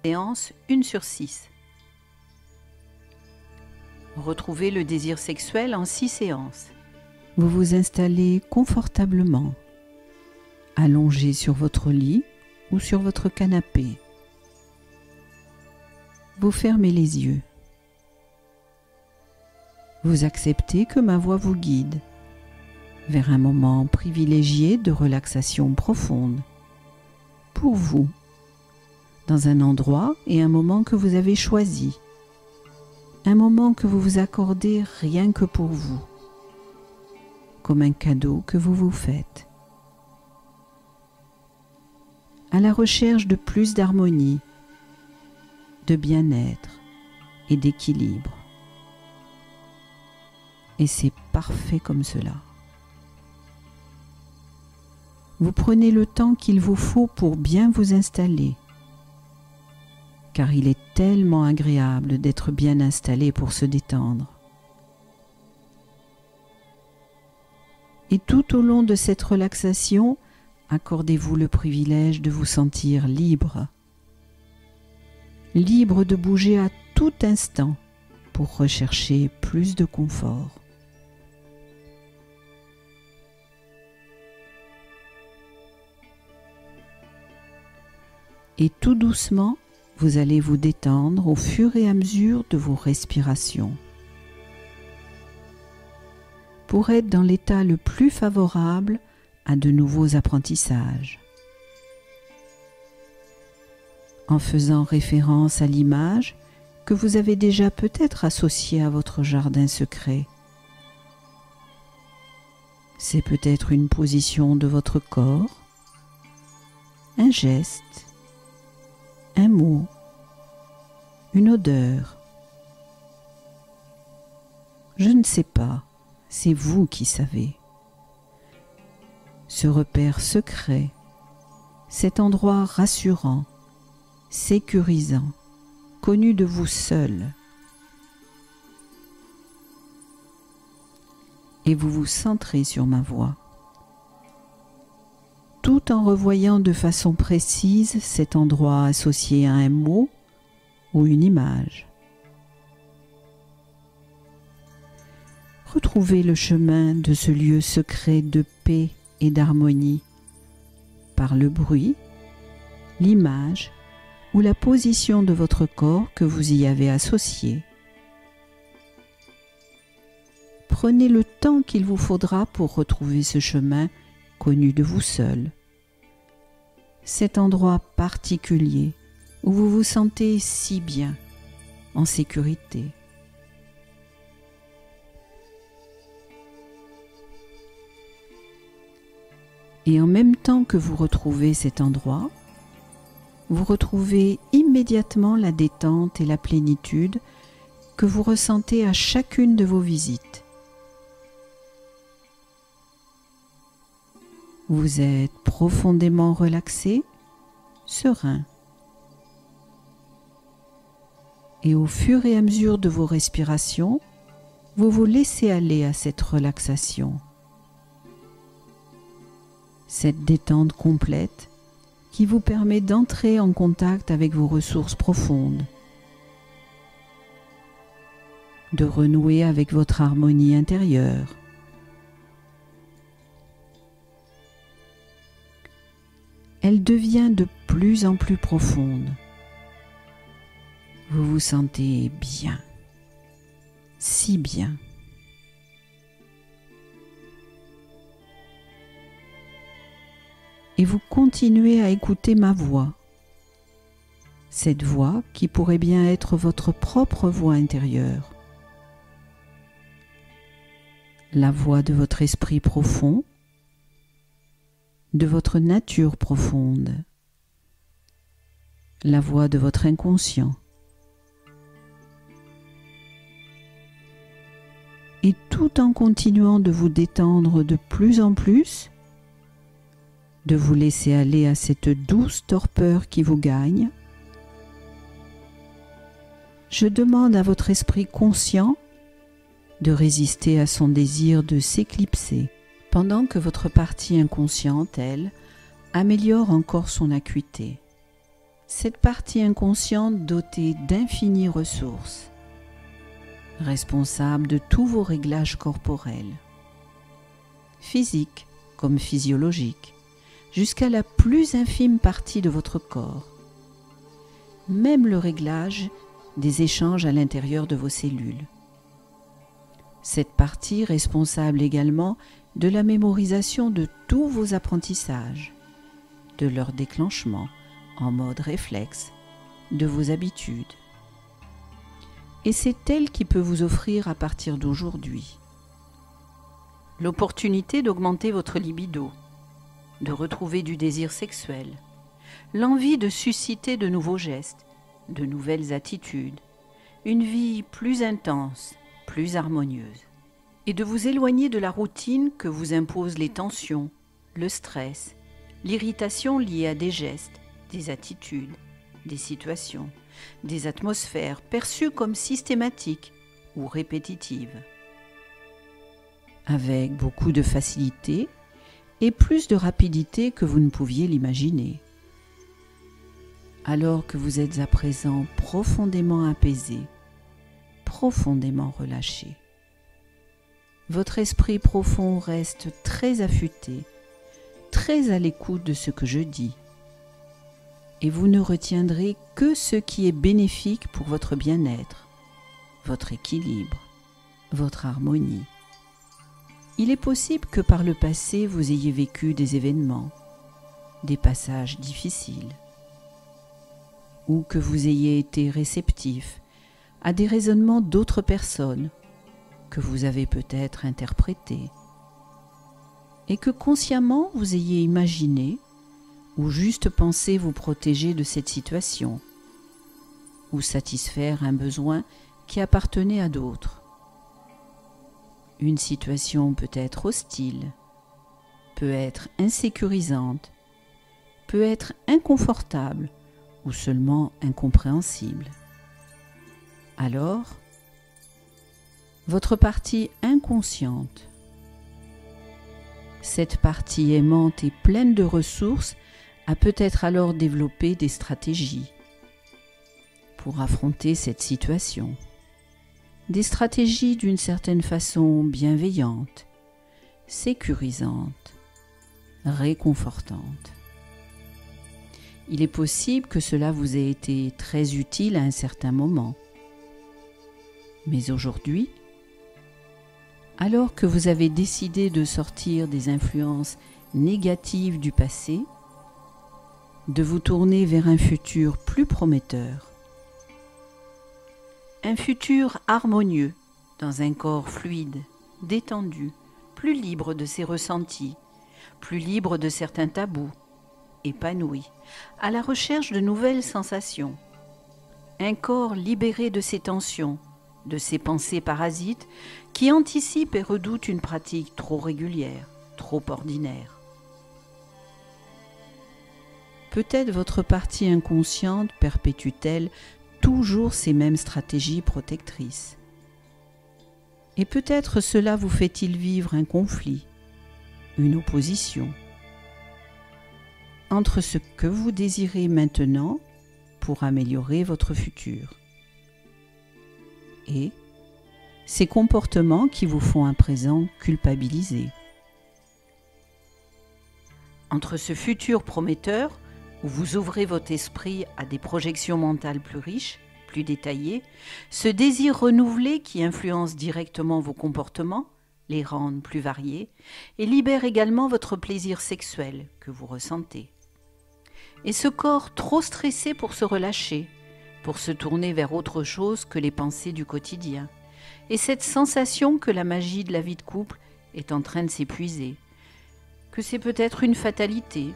Séance 1/6. Retrouvez le désir sexuel en 6 séances. Vous vous installez confortablement, allongé sur votre lit ou sur votre canapé. Vous fermez les yeux. Vous acceptez que ma voix vous guide vers un moment privilégié de relaxation profonde pour vous, dans un endroit et un moment que vous avez choisi, un moment que vous vous accordez rien que pour vous, comme un cadeau que vous vous faites, à la recherche de plus d'harmonie, de bien-être et d'équilibre. Et c'est parfait comme cela. Vous prenez le temps qu'il vous faut pour bien vous installer, car il est tellement agréable d'être bien installé pour se détendre. Et tout au long de cette relaxation, accordez-vous le privilège de vous sentir libre. Libre de bouger à tout instant pour rechercher plus de confort. Et tout doucement, vous allez vous détendre au fur et à mesure de vos respirations, pour être dans l'état le plus favorable à de nouveaux apprentissages. En faisant référence à l'image que vous avez déjà peut-être associée à votre jardin secret. C'est peut-être une position de votre corps, un geste, un mot, une odeur. Je ne sais pas, c'est vous qui savez. Ce repère secret, cet endroit rassurant, sécurisant, connu de vous seul. Et vous vous centrez sur ma voix, tout en revoyant de façon précise cet endroit associé à un mot ou une image. Retrouvez le chemin de ce lieu secret de paix et d'harmonie par le bruit, l'image ou la position de votre corps que vous y avez associé. Prenez le temps qu'il vous faudra pour retrouver ce chemin connu de vous seul, cet endroit particulier où vous vous sentez si bien, en sécurité. Et en même temps que vous retrouvez cet endroit, vous retrouvez immédiatement la détente et la plénitude que vous ressentez à chacune de vos visites. Vous êtes profondément relaxé, serein. Et au fur et à mesure de vos respirations, vous vous laissez aller à cette relaxation. Cette détente complète qui vous permet d'entrer en contact avec vos ressources profondes, de renouer avec votre harmonie intérieure. Elle devient de plus en plus profonde. Vous vous sentez bien, si bien. Et vous continuez à écouter ma voix, cette voix qui pourrait bien être votre propre voix intérieure, la voix de votre esprit profond, de votre nature profonde, la voix de votre inconscient. Et tout en continuant de vous détendre de plus en plus, de vous laisser aller à cette douce torpeur qui vous gagne, je demande à votre esprit conscient de résister à son désir de s'éclipser, pendant que votre partie inconsciente, elle, améliore encore son acuité. Cette partie inconsciente dotée d'infinies ressources, responsable de tous vos réglages corporels, physiques comme physiologiques, jusqu'à la plus infime partie de votre corps, même le réglage des échanges à l'intérieur de vos cellules. Cette partie responsable également de la mémorisation de tous vos apprentissages, de leur déclenchement en mode réflexe, de vos habitudes. Et c'est elle qui peut vous offrir à partir d'aujourd'hui l'opportunité d'augmenter votre libido, de retrouver du désir sexuel, l'envie de susciter de nouveaux gestes, de nouvelles attitudes, une vie plus intense, plus harmonieuse, et de vous éloigner de la routine que vous imposent les tensions, le stress, l'irritation liée à des gestes, des attitudes, des situations, des atmosphères perçues comme systématiques ou répétitives. Avec beaucoup de facilité et plus de rapidité que vous ne pouviez l'imaginer. Alors que vous êtes à présent profondément apaisé, profondément relâché. Votre esprit profond reste très affûté, très à l'écoute de ce que je dis. Et vous ne retiendrez que ce qui est bénéfique pour votre bien-être, votre équilibre, votre harmonie. Il est possible que par le passé vous ayez vécu des événements, des passages difficiles, ou que vous ayez été réceptif à des raisonnements d'autres personnes que vous avez peut-être interprétés, et que consciemment vous ayez imaginé ou juste pensé vous protéger de cette situation, ou satisfaire un besoin qui appartenait à d'autres. Une situation peut être hostile, peut être insécurisante, peut être inconfortable ou seulement incompréhensible. Alors, votre partie inconsciente, cette partie aimante et pleine de ressources, a peut-être alors développé des stratégies pour affronter cette situation. Des stratégies d'une certaine façon bienveillantes, sécurisantes, réconfortantes. Il est possible que cela vous ait été très utile à un certain moment. Mais aujourd'hui, alors que vous avez décidé de sortir des influences négatives du passé, de vous tourner vers un futur plus prometteur, un futur harmonieux, dans un corps fluide, détendu, plus libre de ses ressentis, plus libre de certains tabous, épanoui, à la recherche de nouvelles sensations, un corps libéré de ses tensions, de ses pensées parasites qui anticipent et redoutent une pratique trop régulière, trop ordinaire. Peut-être votre partie inconsciente perpétue-t-elle toujours ces mêmes stratégies protectrices. Et peut-être cela vous fait-il vivre un conflit, une opposition, entre ce que vous désirez maintenant pour améliorer votre futur et ces comportements qui vous font à présent culpabiliser. Entre ce futur prometteur, où vous ouvrez votre esprit à des projections mentales plus riches, plus détaillées, ce désir renouvelé qui influence directement vos comportements, les rend plus variés et libère également votre plaisir sexuel que vous ressentez. Et ce corps trop stressé pour se relâcher, pour se tourner vers autre chose que les pensées du quotidien, et cette sensation que la magie de la vie de couple est en train de s'épuiser, que c'est peut-être une fatalité.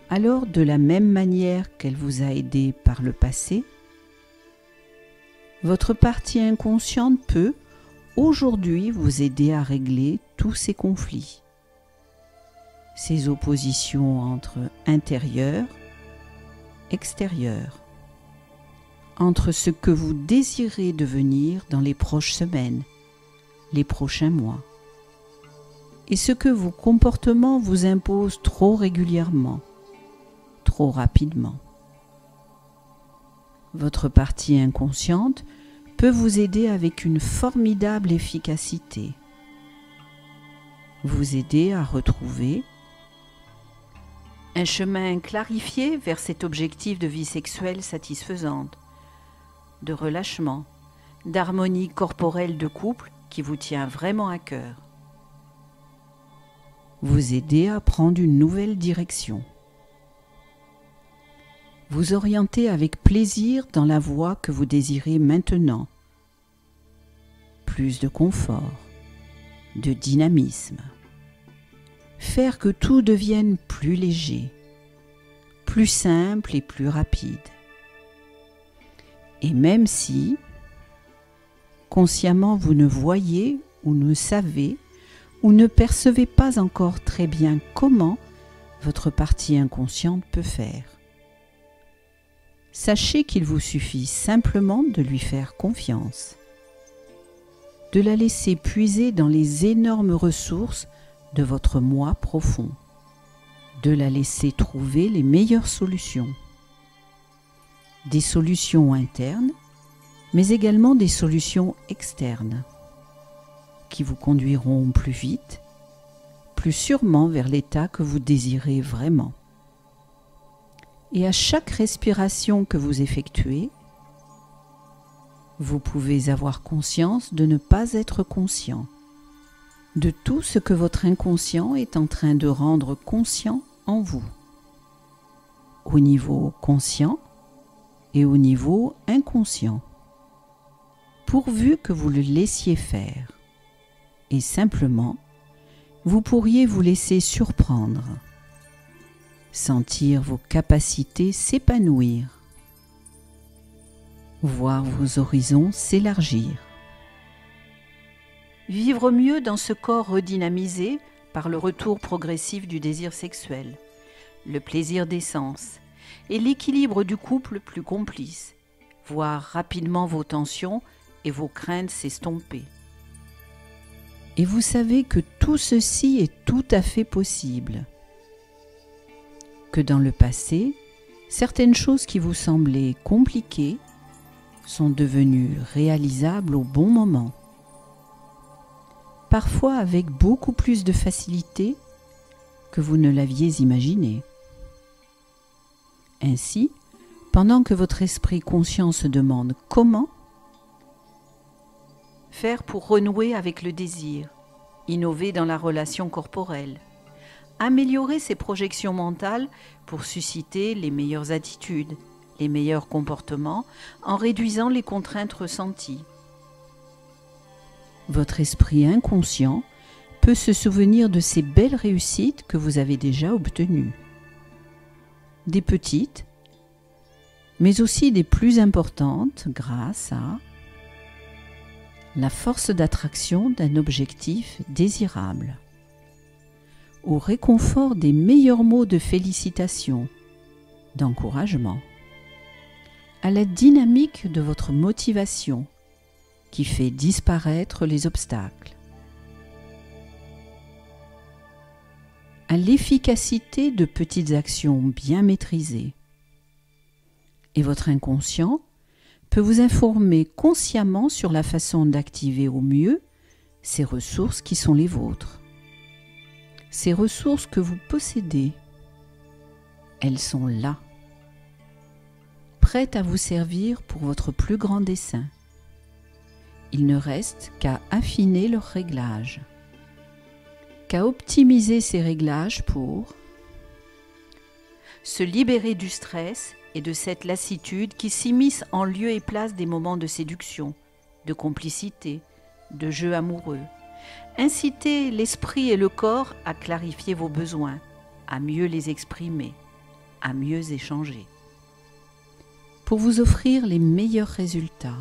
Alors, de la même manière qu'elle vous a aidé par le passé, votre partie inconsciente peut, aujourd'hui, vous aider à régler tous ces conflits, ces oppositions entre intérieur, extérieur, entre ce que vous désirez devenir dans les prochaines semaines, les prochains mois, et ce que vos comportements vous imposent trop régulièrement, trop rapidement. Votre partie inconsciente peut vous aider avec une formidable efficacité. Vous aider à retrouver un chemin clarifié vers cet objectif de vie sexuelle satisfaisante, de relâchement, d'harmonie corporelle de couple qui vous tient vraiment à cœur. Vous aider à prendre une nouvelle direction. Vous orienter avec plaisir dans la voie que vous désirez maintenant. Plus de confort, de dynamisme. Faire que tout devienne plus léger, plus simple et plus rapide. Et même si, consciemment, vous ne voyez ou ne savez ou ne percevez pas encore très bien comment votre partie inconsciente peut faire. Sachez qu'il vous suffit simplement de lui faire confiance, de la laisser puiser dans les énormes ressources de votre moi profond, de la laisser trouver les meilleures solutions. Des solutions internes, mais également des solutions externes, qui vous conduiront plus vite, plus sûrement vers l'état que vous désirez vraiment. Et à chaque respiration que vous effectuez, vous pouvez avoir conscience de ne pas être conscient de tout ce que votre inconscient est en train de rendre conscient en vous, au niveau conscient et au niveau inconscient, pourvu que vous le laissiez faire. Et simplement, vous pourriez vous laisser surprendre, sentir vos capacités s'épanouir, voir vos horizons s'élargir. Vivre mieux dans ce corps redynamisé par le retour progressif du désir sexuel, le plaisir des sens et l'équilibre du couple plus complice, voir rapidement vos tensions et vos craintes s'estomper. Et vous savez que tout ceci est tout à fait possible. Que dans le passé, certaines choses qui vous semblaient compliquées sont devenues réalisables au bon moment. Parfois avec beaucoup plus de facilité que vous ne l'aviez imaginé. Ainsi, pendant que votre esprit conscient se demande comment faire pour renouer avec le désir, innover dans la relation corporelle, améliorer ses projections mentales pour susciter les meilleures attitudes, les meilleurs comportements en réduisant les contraintes ressenties. Votre esprit inconscient peut se souvenir de ces belles réussites que vous avez déjà obtenues. Des petites, mais aussi des plus importantes grâce à la force d'attraction d'un objectif désirable, au réconfort des meilleurs mots de félicitations, d'encouragement, à la dynamique de votre motivation qui fait disparaître les obstacles, à l'efficacité de petites actions bien maîtrisées. Et votre inconscient peut vous informer consciemment sur la façon d'activer au mieux ces ressources qui sont les vôtres. Ces ressources que vous possédez, elles sont là, prêtes à vous servir pour votre plus grand dessein. Il ne reste qu'à affiner leurs réglages, qu'à optimiser ces réglages pour se libérer du stress et de cette lassitude qui s'immisce en lieu et place des moments de séduction, de complicité, de jeu amoureux. Incitez l'esprit et le corps à clarifier vos besoins, à mieux les exprimer, à mieux échanger, pour vous offrir les meilleurs résultats,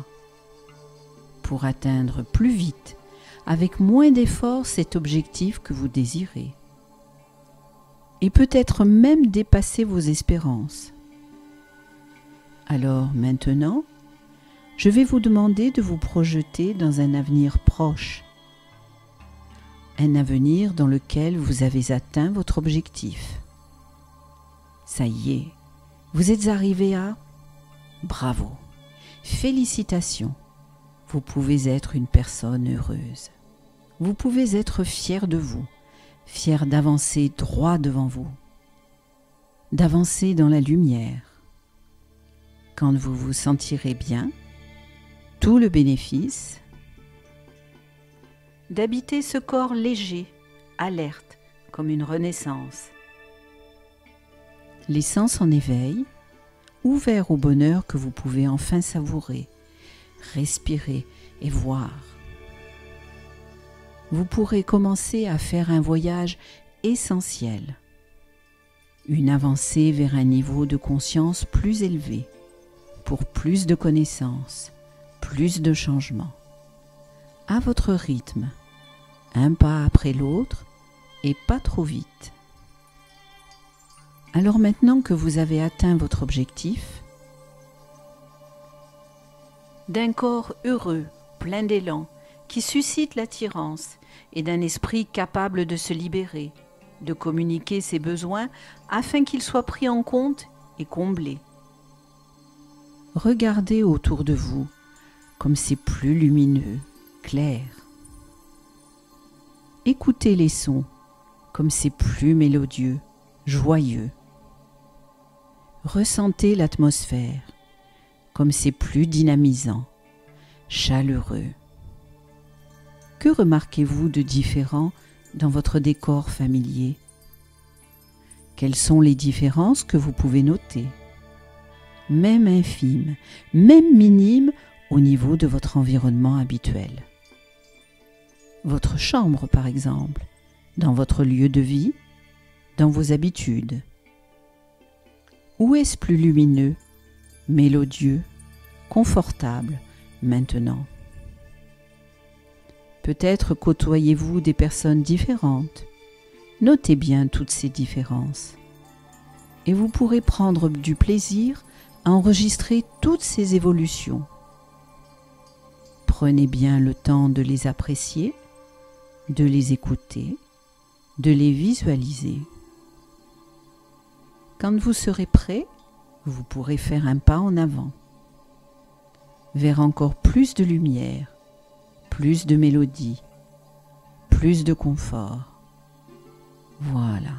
pour atteindre plus vite, avec moins d'efforts, cet objectif que vous désirez, et peut-être même dépasser vos espérances. Alors maintenant, je vais vous demander de vous projeter dans un avenir proche, un avenir dans lequel vous avez atteint votre objectif. Ça y est, Vous êtes arrivé à... Bravo. Félicitations. Vous pouvez être une personne heureuse. Vous pouvez être fier de vous, fier d'avancer droit devant vous, d'avancer dans la lumière. Quand vous vous sentirez bien, tout le bénéfice d'habiter ce corps léger, alerte, comme une renaissance. Les sens en éveil, ouverts au bonheur que vous pouvez enfin savourer, respirer et voir. Vous pourrez commencer à faire un voyage essentiel, une avancée vers un niveau de conscience plus élevé, pour plus de connaissances, plus de changements. À votre rythme, un pas après l'autre et pas trop vite. Alors maintenant que vous avez atteint votre objectif, d'un corps heureux, plein d'élan, qui suscite l'attirance et d'un esprit capable de se libérer, de communiquer ses besoins afin qu'ils soient pris en compte et comblés. Regardez autour de vous comme c'est plus lumineux, clair. Écoutez les sons comme c'est plus mélodieux, joyeux. Ressentez l'atmosphère comme c'est plus dynamisant, chaleureux. Que remarquez-vous de différent dans votre décor familier? Quelles sont les différences que vous pouvez noter? Même infimes, même minimes au niveau de votre environnement habituel. Votre chambre, par exemple, dans votre lieu de vie, dans vos habitudes. Où est-ce plus lumineux, mélodieux, confortable maintenant? Peut-être côtoyez-vous des personnes différentes. Notez bien toutes ces différences. Et vous pourrez prendre du plaisir à enregistrer toutes ces évolutions. Prenez bien le temps de les apprécier, de les écouter, de les visualiser. Quand vous serez prêt, vous pourrez faire un pas en avant, vers encore plus de lumière, plus de mélodie, plus de confort. Voilà.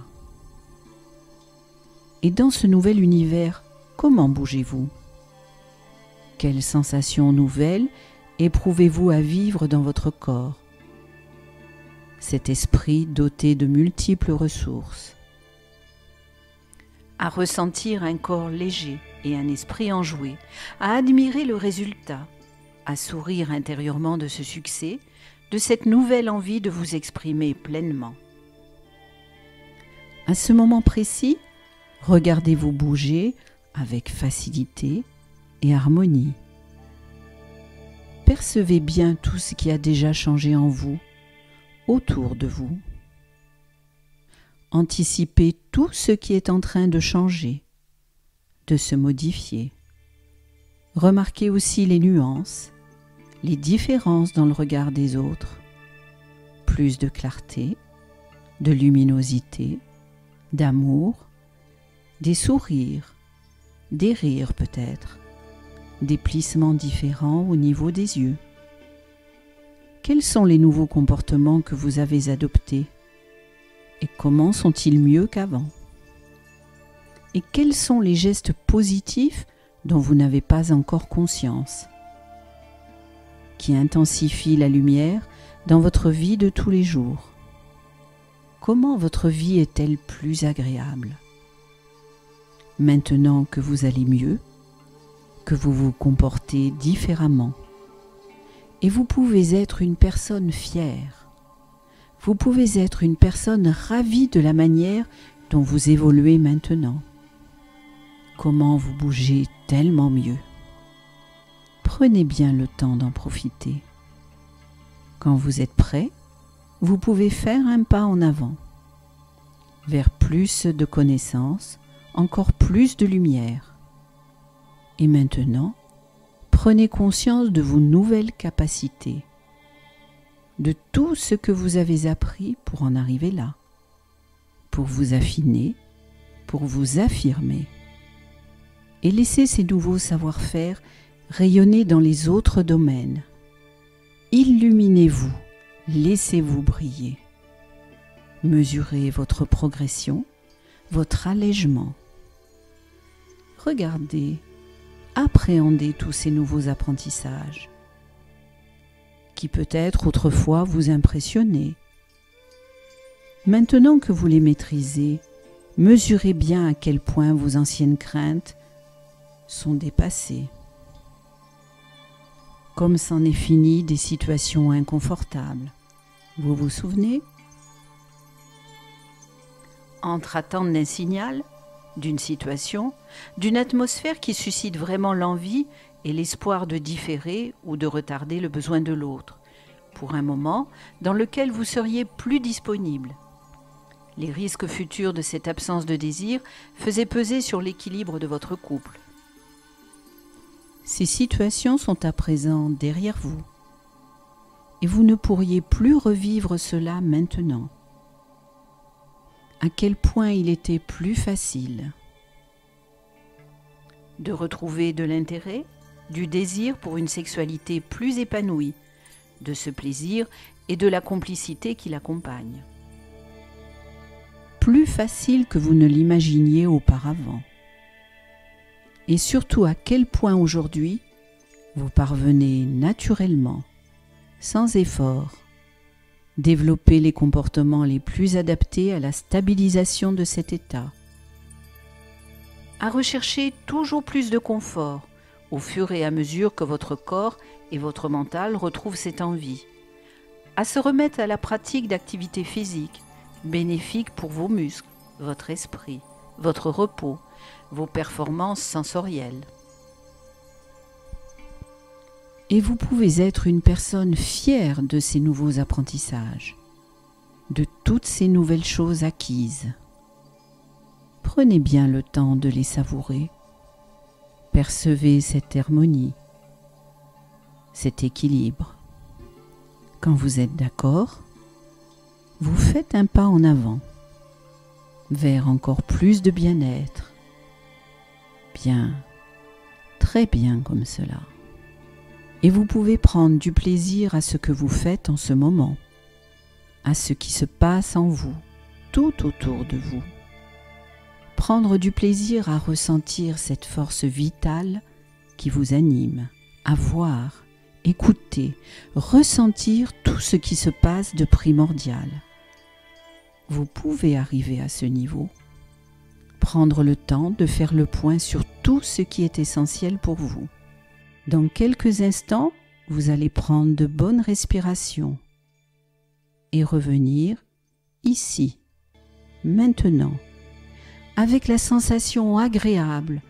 Et dans ce nouvel univers, comment bougez-vous? Quelles sensations nouvelles éprouvez-vous à vivre dans votre corps? Cet esprit doté de multiples ressources. À ressentir un corps léger et un esprit enjoué, à admirer le résultat, à sourire intérieurement de ce succès, de cette nouvelle envie de vous exprimer pleinement. À ce moment précis, regardez-vous bouger avec facilité et harmonie. Percevez bien tout ce qui a déjà changé en vous, autour de vous. Anticipez tout ce qui est en train de changer, de se modifier. Remarquez aussi les nuances, les différences dans le regard des autres. Plus de clarté, de luminosité, d'amour, des sourires, des rires peut-être, des plissements différents au niveau des yeux. Quels sont les nouveaux comportements que vous avez adoptés? Et comment sont-ils mieux qu'avant? Et quels sont les gestes positifs dont vous n'avez pas encore conscience, qui intensifient la lumière dans votre vie de tous les jours? Comment votre vie est-elle plus agréable? Maintenant que vous allez mieux, que vous vous comportez différemment, et vous pouvez être une personne fière, vous pouvez être une personne ravie de la manière dont vous évoluez maintenant. Comment vous bougez tellement mieux. Prenez bien le temps d'en profiter. Quand vous êtes prêt, vous pouvez faire un pas en avant, vers plus de connaissances, encore plus de lumière. Et maintenant, prenez conscience de vos nouvelles capacités, de tout ce que vous avez appris pour en arriver là, pour vous affiner, pour vous affirmer. et laissez ces nouveaux savoir-faire rayonner dans les autres domaines. Illuminez-vous, laissez-vous briller. Mesurez votre progression, votre allègement. Regardez, appréhendez tous ces nouveaux apprentissages qui peut-être autrefois vous impressionnaient. Maintenant que vous les maîtrisez, mesurez bien à quel point vos anciennes craintes sont dépassées. Comme c'en est fini des situations inconfortables. Vous vous souvenez? Entre attente d'un signal, d'une situation, d'une atmosphère qui suscite vraiment l'envie et l'espoir de différer ou de retarder le besoin de l'autre, pour un moment dans lequel vous seriez plus disponible. Les risques futurs de cette absence de désir faisaient peser sur l'équilibre de votre couple. Ces situations sont à présent derrière vous, et vous ne pourriez plus revivre cela maintenant. À quel point il était plus facile de retrouver de l'intérêt, du désir pour une sexualité plus épanouie, de ce plaisir et de la complicité qui l'accompagne. Plus facile que vous ne l'imaginiez auparavant. Et surtout à quel point aujourd'hui vous parvenez naturellement, sans effort, développer les comportements les plus adaptés à la stabilisation de cet état, à rechercher toujours plus de confort au fur et à mesure que votre corps et votre mental retrouvent cette envie, à se remettre à la pratique d'activités physiques bénéfiques pour vos muscles, votre esprit, votre repos, vos performances sensorielles. Et vous pouvez être une personne fière de ces nouveaux apprentissages, de toutes ces nouvelles choses acquises. Prenez bien le temps de les savourer. Percevez cette harmonie, cet équilibre. Quand vous êtes d'accord, vous faites un pas en avant, vers encore plus de bien-être. Bien, très bien comme cela. Et vous pouvez prendre du plaisir à ce que vous faites en ce moment, à ce qui se passe en vous, tout autour de vous. Prendre du plaisir à ressentir cette force vitale qui vous anime, à voir, écouter, ressentir tout ce qui se passe de primordial. Vous pouvez arriver à ce niveau, prendre le temps de faire le point sur tout ce qui est essentiel pour vous. Dans quelques instants, vous allez prendre de bonnes respirations et revenir ici, maintenant, avec la sensation agréable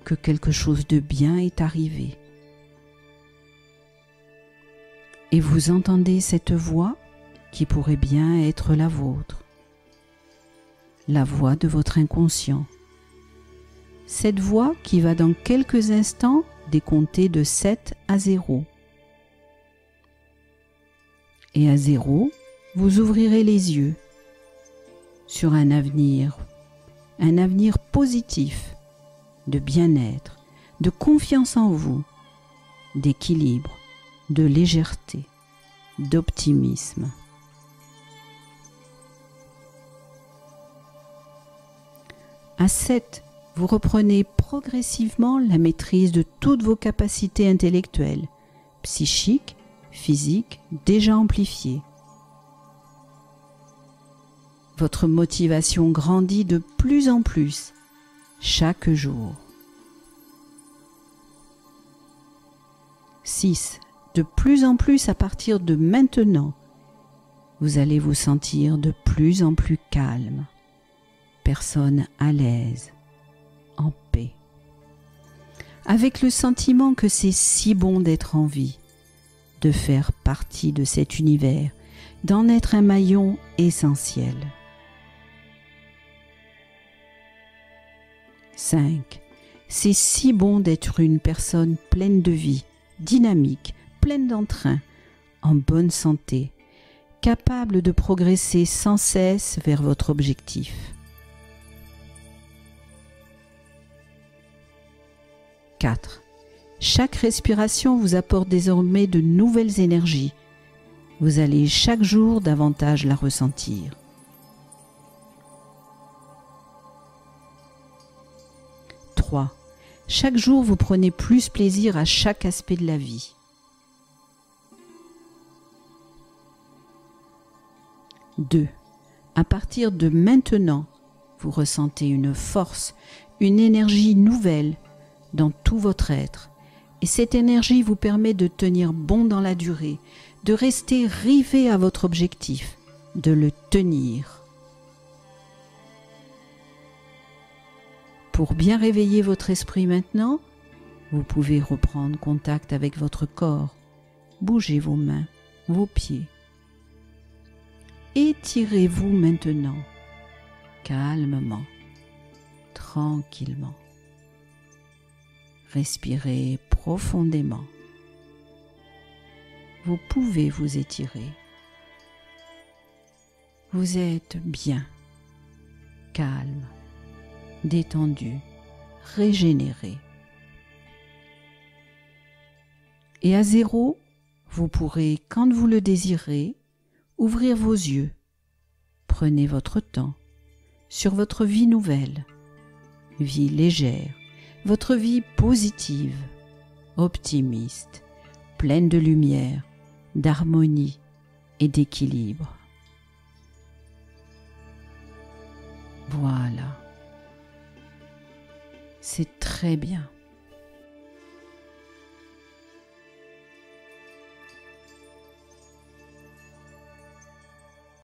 que quelque chose de bien est arrivé. Et vous entendez cette voix qui pourrait bien être la vôtre, la voix de votre inconscient. Cette voix qui va dans quelques instants décompter de 7 à 0. Et à 0, vous ouvrirez les yeux sur un avenir positif, de bien-être, de confiance en vous, d'équilibre, de légèreté, d'optimisme. À 7, vous reprenez progressivement la maîtrise de toutes vos capacités intellectuelles, psychiques, physiques, déjà amplifiées. Votre motivation grandit de plus en plus chaque jour. 6. De plus en plus à partir de maintenant, vous allez vous sentir de plus en plus calme, personne à l'aise, en paix, avec le sentiment que c'est si bon d'être en vie, de faire partie de cet univers, d'en être un maillon essentiel. 5. C'est si bon d'être une personne pleine de vie, dynamique, pleine d'entrain, en bonne santé, capable de progresser sans cesse vers votre objectif. 4. Chaque respiration vous apporte désormais de nouvelles énergies. Vous allez chaque jour davantage la ressentir. 3. Chaque jour, vous prenez plus plaisir à chaque aspect de la vie. 2. À partir de maintenant, vous ressentez une force, une énergie nouvelle dans tout votre être. Et cette énergie vous permet de tenir bon dans la durée, de rester rivé à votre objectif, de le tenir. Pour bien réveiller votre esprit maintenant, vous pouvez reprendre contact avec votre corps, bougez vos mains, vos pieds. Étirez-vous maintenant, calmement, tranquillement. Respirez profondément. Vous pouvez vous étirer. Vous êtes bien, calme, détendu, régénéré. Et à 0, vous pourrez, quand vous le désirez, ouvrir vos yeux. Prenez votre temps sur votre vie nouvelle, vie légère, votre vie positive, optimiste, pleine de lumière, d'harmonie et d'équilibre. Voilà. C'est très bien.